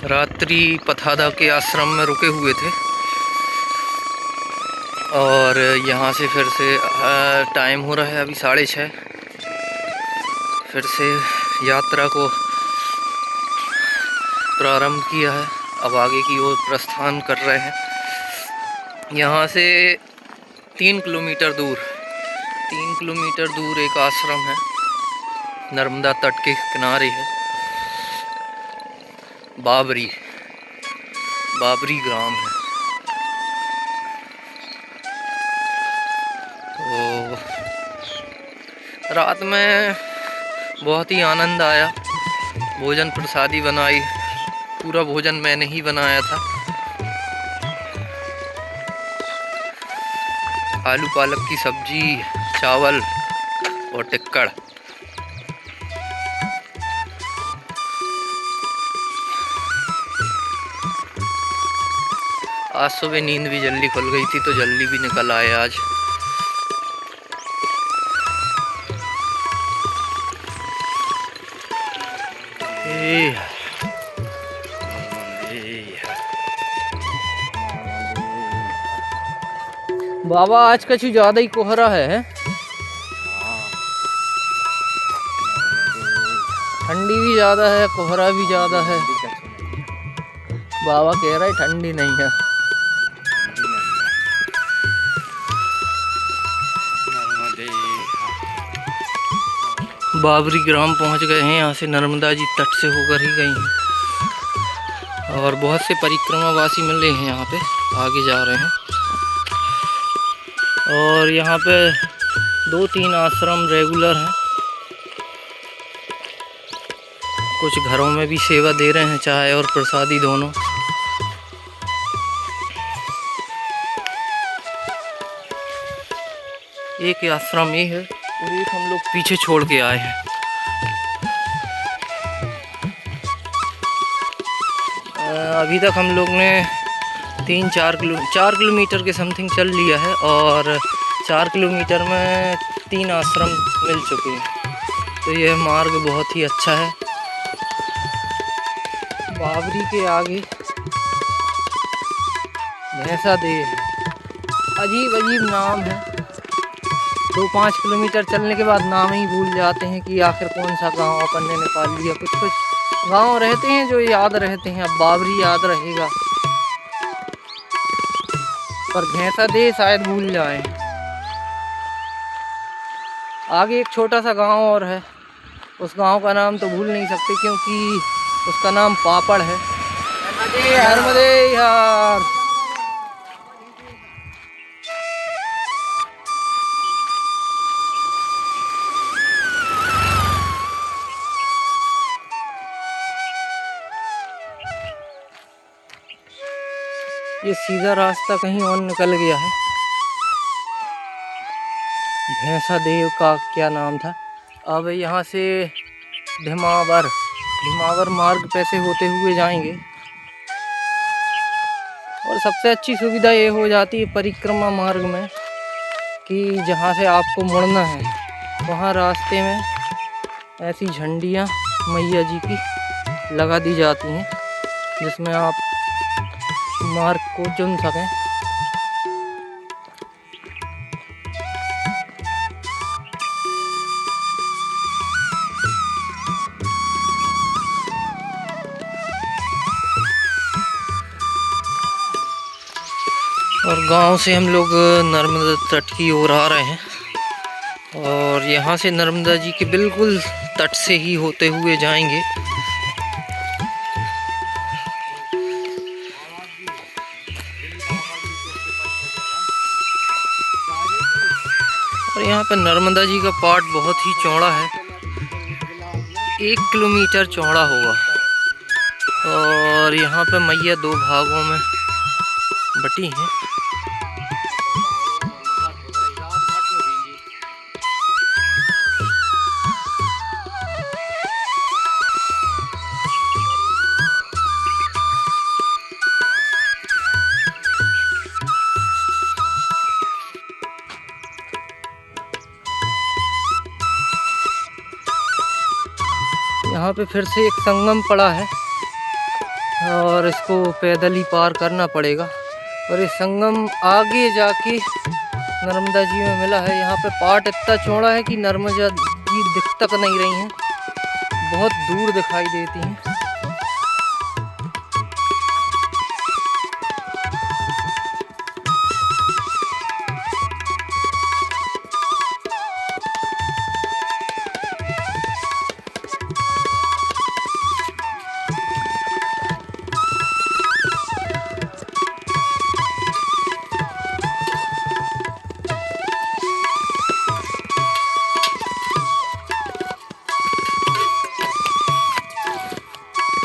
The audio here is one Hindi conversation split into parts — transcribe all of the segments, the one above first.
रात्रि पथादा के आश्रम में रुके हुए थे और यहाँ से फिर से टाइम हो रहा है अभी 6:30। फिर से यात्रा को प्रारंभ किया है। अब आगे की ओर प्रस्थान कर रहे हैं। यहाँ से 3 किलोमीटर दूर एक आश्रम है, नर्मदा तट के किनारे है। बाबरी ग्राम है। तो रात में बहुत ही आनंद आया। भोजन प्रसादी बनाई, पूरा भोजन मैंने ही बनाया था। आलू पालक की सब्जी, चावल और टिक्कड़। आज सुबह नींद भी जल्दी खुल गई थी तो जल्दी भी निकल आए आज। बाबा आज का ज़्यादा ही कोहरा है। ठंडी भी ज़्यादा है, कोहरा भी ज़्यादा है। बाबा कह रहा है ठंडी नहीं है। बाबरी ग्राम पहुंच गए हैं। यहाँ से नर्मदा जी तट से होकर ही गई हैं और बहुत से परिक्रमावासी मिल रहे हैं। यहाँ पे आगे जा रहे हैं और यहाँ पे 2-3 आश्रम रेगुलर हैं। कुछ घरों में भी सेवा दे रहे हैं, चाय और प्रसादी दोनों। एक आश्रम ये है और एक हम लोग पीछे छोड़ के आए हैं। अभी तक हम लोग ने 4 किलोमीटर के समथिंग चल लिया है और 4 किलोमीटर में 3 आश्रम मिल चुके हैं। तो यह मार्ग बहुत ही अच्छा है। बाबरी के आगे भैंसा दे, अजीब नाम है। 2-5 किलोमीटर चलने के बाद नाम ही भूल जाते हैं कि आखिर कौन सा गांव अपन ने निकाल लिया। कुछ गांव रहते हैं जो याद रहते हैं। अब बाबरी याद रहेगा पर भैंसा दे शायद भूल जाए। आगे एक छोटा सा गांव और है, उस गांव का नाम तो भूल नहीं सकते क्योंकि उसका नाम पापड़ है। नर्मदे यार। ये सीधा रास्ता कहीं और निकल गया है। भैंसा देव का क्या नाम था। अब यहाँ से धिमावर मार्ग पैसे होते हुए जाएंगे और सबसे अच्छी सुविधा ये हो जाती है परिक्रमा मार्ग में कि जहाँ से आपको मुड़ना है वहाँ रास्ते में ऐसी झंडियाँ मैया जी की लगा दी जाती हैं जिसमें आप मार्ग को चुन सकें। और गांव से हम लोग नर्मदा तट की ओर आ रहे हैं और यहाँ से नर्मदा जी के बिल्कुल तट से ही होते हुए जाएंगे। और यहाँ पर नर्मदा जी का पाट बहुत ही चौड़ा है, 1 किलोमीटर चौड़ा होगा। और यहाँ पे मैया 2 भागों में बटी हैं। यहाँ पे फिर से एक संगम पड़ा है और इसको पैदल ही पार करना पड़ेगा। और ये संगम आगे जाके नर्मदा जी में मिला है। यहाँ पे पाट इतना चौड़ा है कि नर्मदा जी दिख तक नहीं रही हैं, बहुत दूर दिखाई देती हैं।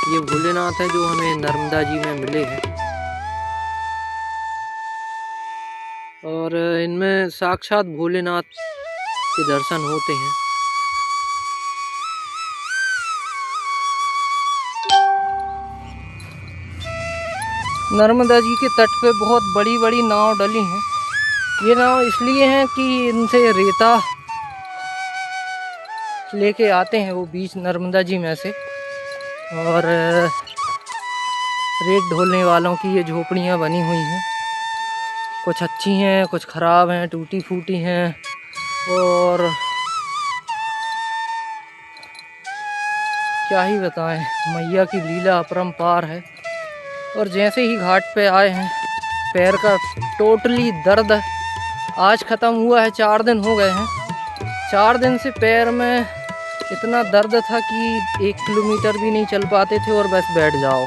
ये भोलेनाथ है जो हमें नर्मदा जी में मिले हैं, और इनमें साक्षात भोलेनाथ के दर्शन होते हैं। नर्मदा जी के तट पे बहुत बड़ी बड़ी नाव डली हैं। ये नाव इसलिए हैं कि इनसे रेता लेके आते हैं वो बीच नर्मदा जी में से, और रेत ढोलने वालों की ये झोपड़ियाँ बनी हुई हैं। कुछ अच्छी हैं, कुछ ख़राब हैं, टूटी फूटी हैं, और क्या ही बताएं, मैया की लीला अपरंपार है। और जैसे ही घाट पे आए हैं, पैर का टोटली दर्द आज ख़त्म हुआ है। 4 दिन हो गए हैं। 4 दिन से पैर में इतना दर्द था कि 1 किलोमीटर भी नहीं चल पाते थे, और बस बैठ जाओ।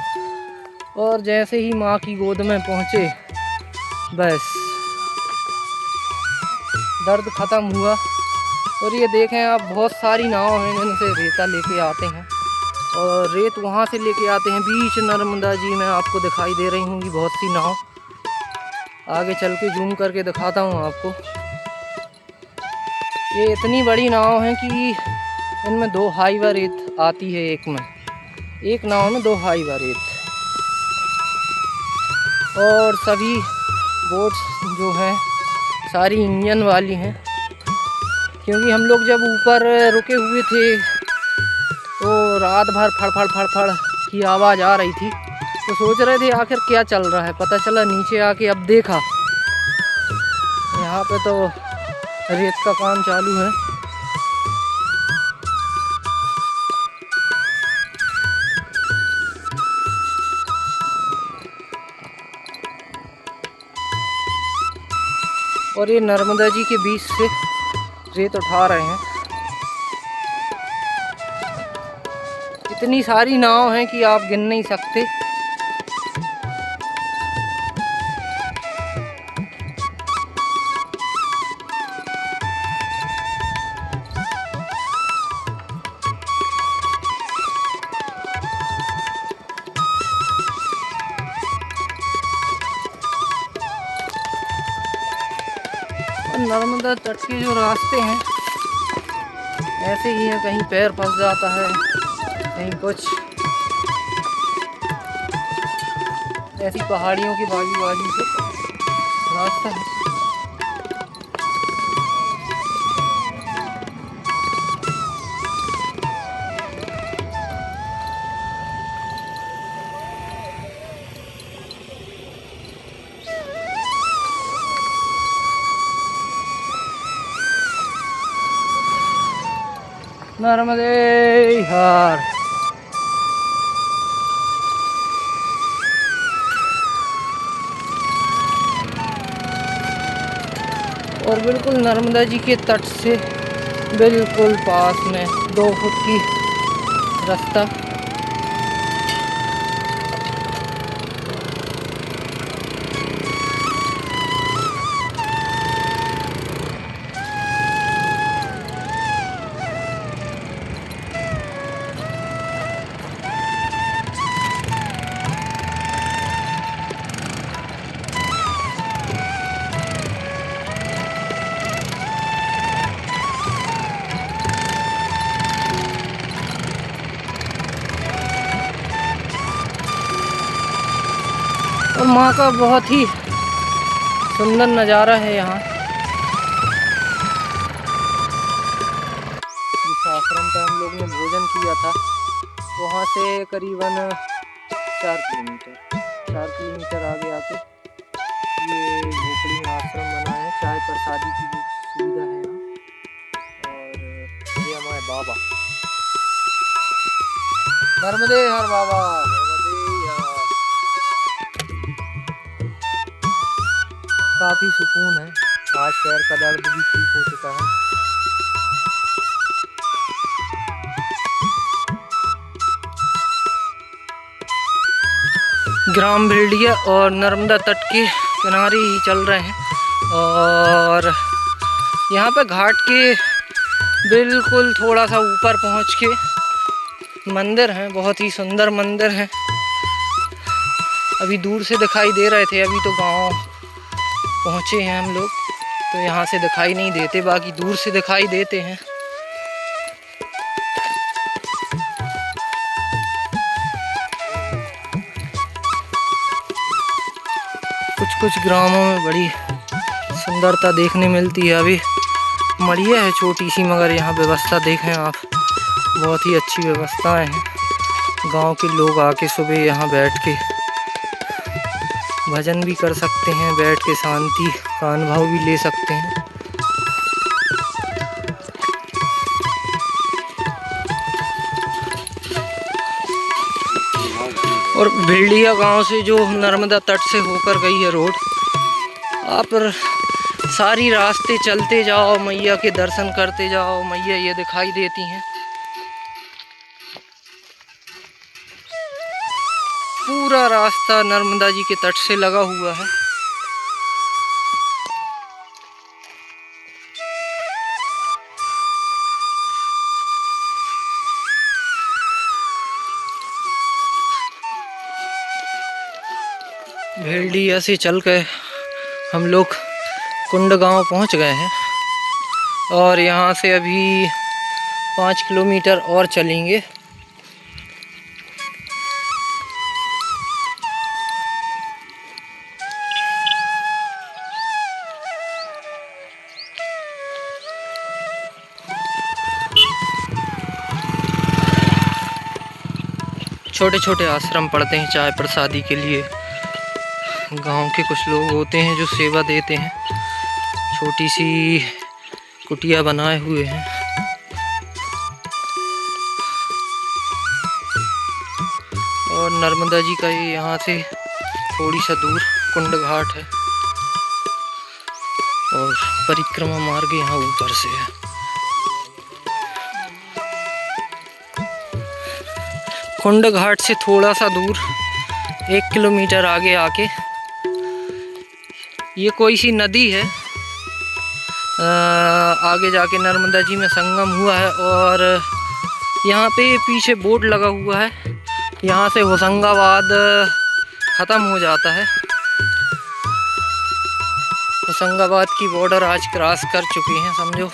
और जैसे ही माँ की गोद में पहुँचे, बस दर्द ख़त्म हुआ। और ये देखें आप, बहुत सारी नाव हैं जिनसे रेता लेके आते हैं, और रेत वहाँ से लेके आते हैं। बीच नर्मदा जी में आपको दिखाई दे रही होंगी बहुत सी नाव। आगे चल के जूम करके दिखाता हूँ आपको। ये इतनी बड़ी नाव है कि इनमें 2 हाईवा रेत आती है। एक नाव में 2 हाईवा रेत। और सभी बोट्स जो हैं सारी इंजन वाली हैं, क्योंकि हम लोग जब ऊपर रुके हुए थे तो रात भर फड़ फड़ की आवाज़ आ रही थी, तो सोच रहे थे आखिर क्या चल रहा है। पता चला नीचे आके अब देखा, यहाँ पे तो रेत का काम चालू है। और ये नर्मदा जी के बीच से रेत उठा रहे हैं। इतनी सारी नाव हैं कि आप गिन नहीं सकते। नर्मदा तट के जो रास्ते हैं ऐसे ही हैं, कहीं पैर फंस जाता है, कहीं कुछ। ऐसी पहाड़ियों की बाजू से रास्ता है। नर्मदे हर। और बिल्कुल नर्मदा जी के तट से बिल्कुल पास में 2 फुट की रास्ता। और माँ का बहुत ही सुंदर नज़ारा है यहाँ। जिस आश्रम पे हम लोग ने भोजन किया था, वहाँ से करीबन 4 किलोमीटर आगे आके ये झोपड़ी में आश्रम बना है। चाय प्रसादी की भी सुविधा है यहाँ। और ये हमारे बाबा नर्मदे हर बाबा काफी सुकून है। आज पैर का दर्द भी ठीक हो चुका है। ग्राम भेड़िया और नर्मदा तट के किनारे ही चल रहे हैं। और यहाँ पे घाट के बिल्कुल थोड़ा सा ऊपर पहुँच के मंदिर हैं, बहुत ही सुंदर मंदिर हैं। अभी दूर से दिखाई दे रहे थे, अभी तो गांव पहुँचे हैं हम लोग, तो यहाँ से दिखाई नहीं देते, बाकी दूर से दिखाई देते हैं। कुछ ग्रामों में बड़ी सुंदरता देखने मिलती है। अभी मड़िया है छोटी सी, मगर यहाँ व्यवस्था देखें आप, बहुत ही अच्छी व्यवस्थाएं हैं। गांव के लोग आके सुबह यहाँ बैठ के भजन भी कर सकते हैं, बैठ के शांति का अनुभव भी ले सकते हैं। और भेड़िया गांव से जो नर्मदा तट से होकर गई है रोड, आप सारी रास्ते चलते जाओ, मैया के दर्शन करते जाओ, मैया ये दिखाई देती हैं। पूरा रास्ता नर्मदा जी के तट से लगा हुआ है। भेड़िया से चल के हम लोग कुंड गांव पहुंच गए हैं और यहाँ से अभी 5 किलोमीटर और चलेंगे। छोटे छोटे आश्रम पड़ते हैं चाय प्रसादी के लिए। गांव के कुछ लोग होते हैं जो सेवा देते हैं, छोटी सी कुटिया बनाए हुए हैं। और नर्मदा जी का ये यहाँ से थोड़ी सा दूर कुंड घाट है और परिक्रमा मार्ग यहाँ ऊपर से है। कुंड घाट से थोड़ा सा दूर 1 किलोमीटर आगे आके ये कोई सी नदी है, आगे जाके नर्मदा जी में संगम हुआ है। और यहाँ पे पीछे बोर्ड लगा हुआ है, यहाँ से होशंगाबाद ख़त्म हो जाता है। होशंगाबाद की बॉर्डर आज क्रॉस कर चुके हैं समझो।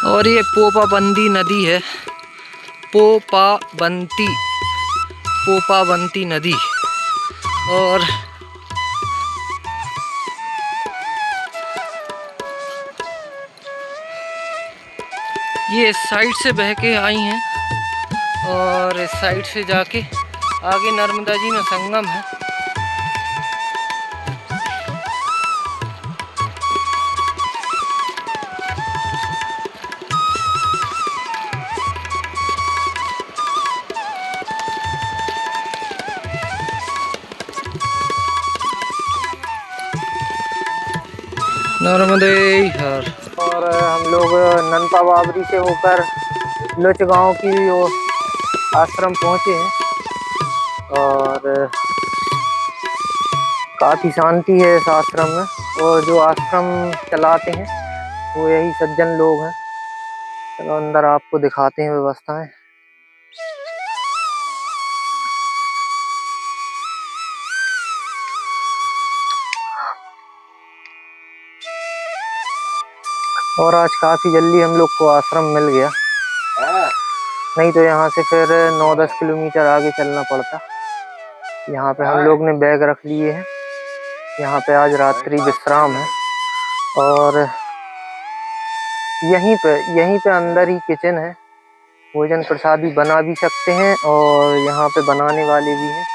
और ये पोपाबंदी नदी है, पोपाबंती नदी। और ये इस साइड से बह के आई हैं और इस साइड से जाके आगे नर्मदा जी में संगम है। नर्मदे हर। और हम लोग ननपा बाबरी से होकर लुच गांव की ओर आश्रम पहुंचे हैं और काफ़ी शांति है इस आश्रम में। और जो आश्रम चलाते हैं वो यही सज्जन लोग हैं। चलो अंदर आपको दिखाते हैं व्यवस्थाएं। और आज काफ़ी जल्दी हम लोग को आश्रम मिल गया, नहीं तो यहाँ से फिर 9-10 किलोमीटर आगे चलना पड़ता। यहाँ पे हम लोग ने बैग रख लिए हैं यहाँ पे आज रात्रि विश्राम है और यहीं पे अंदर ही किचन है। भोजन प्रसादी बना भी सकते हैं और यहाँ पे बनाने वाले भी हैं।